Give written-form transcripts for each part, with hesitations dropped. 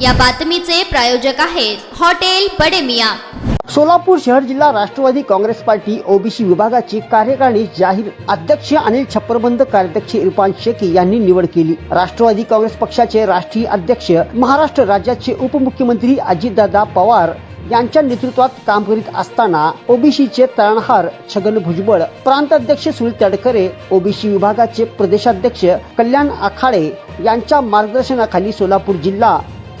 या बातमीचे प्रायोजक आहेत हॉटेल बडे मियां। सोलापूर शहर जिल्हा राष्ट्रवादी काँग्रेस पार्टी ओबीसी विभागाची कार्यकारिणी जाहीर। अध्यक्ष अनिल छप्परबंद, कार्याध्यक्ष इरफान शेखी यांनी निवड केली। राष्ट्रवादी काँग्रेस पक्षाचे राष्ट्रीय अध्यक्ष, महाराष्ट्र राज्याचे उपमुख्यमंत्री अजितदादा पवार यांच्या नेतृत्वात काम करीत असताना ओबीसीचे तारणहार छगन भुजबळ, प्रांताध्यक्ष सुनील तडकरे, ओबीसी विभागाचे प्रदेशाध्यक्ष कल्याण आखाडे यांच्या मार्गदर्शनाखाली सोलापूर जिल्हा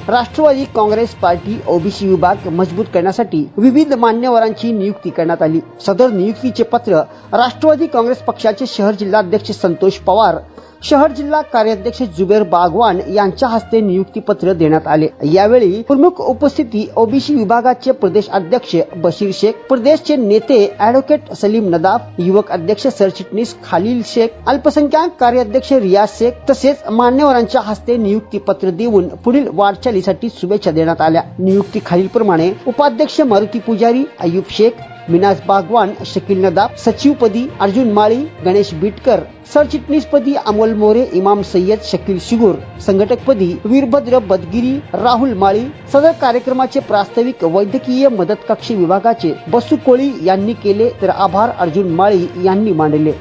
राष्ट्रवादी काँग्रेस पार्टी ओबीसी विभाग मजबूत करण्यासाठी विविध मान्यवरांची नियुक्ती करण्यात आली। सदर नियुक्तीचे पत्र राष्ट्रवादी काँग्रेस पक्षाचे शहर जिल्हाध्यक्ष संतोष पवार, शहर जिल्हा कार्याध्यक्ष जुबेर बागवान यांच्या हस्ते नियुक्ती पत्र देण्यात आले। यावेळी प्रमुख उपस्थिती ओबीसी विभागाचे प्रदेश अध्यक्ष बशीर शेख, प्रदेशचे नेते ॲडव्होकेट सलीम नदाफ, युवक अध्यक्ष सरचिटणीस खालील शेख, अल्पसंख्याक कार्याध्यक्ष रियाज शेख तसेच मान्यवरांच्या हस्ते नियुक्ती पत्र देऊन पुढील वाटचालीसाठी शुभेच्छा देण्यात आल्या। नियुक्ती खालील प्रमाणे: उपाध्यक्ष मारुती पुजारी, अयूब शेख, मिनाज बागवान, शकील नदाफ, सचिवपदी अर्जुन माळी, गणेश बिटकर, सरचिटणीसपदी अमोल मोरे, इमाम सय्यद, शकील शिगूर, संघटकपदी वीरभद्र बदगिरी, राहुल माळी। सदर कार्यक्रमाचे प्रास्ताविक वैद्यकीय मदत कक्ष विभागाचे बसू कोळी यांनी केले, तर आभार अर्जुन माळी यांनी मांडले।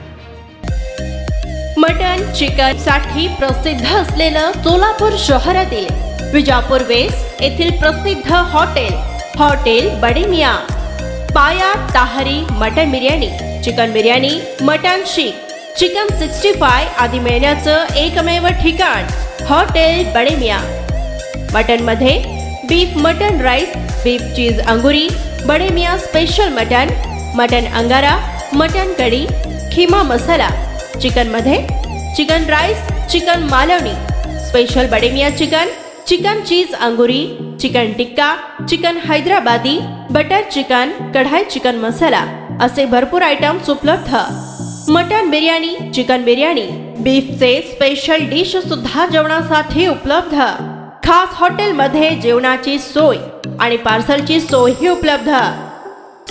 मटन चिकन साठी प्रसिद्ध असलेलं सोलापूर शहरातील विजापूर वेस्ट येथील प्रसिद्ध hotel Bade Miyan. Paya tahri mutton biryani, chicken biryani, mutton seekh, chicken 65 आदी मिळण्याचं एकमेव ठिकाण हॉटेल बडे मियां। मटन मध्ये beef mutton rice, beef cheese angoori, Bade Miyan special mutton angara, mutton kadhi, keema masala. Chicken मध्ये chicken rice, chicken Malvani, special Bade Miyan chicken cheese angoori, chicken tikka, chicken Hyderabadi, butter chicken, kadai chicken masala असे भरपूर आयटम्स उपलब्ध। मटन बिर्याणी, चिकन बिर्याणी, बीफचे स्पेशल डिश सुद्धा जेवणासाठी उपलब्ध। खास हॉटेलमध्ये जेवणाची सोय आणि पार्सलची सोयही उपलब्ध।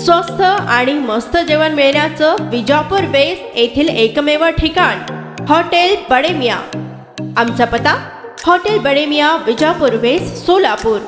स्वस्त आणि मस्त जेवण मिळण्याचं विजापूर वेस्ट येथील एकमेव ठिकाण हॉटेल बडे मियां। आमचा पत्ता हॉटेल बडे मियां, विजापूर वेस्ट, सोलापूर।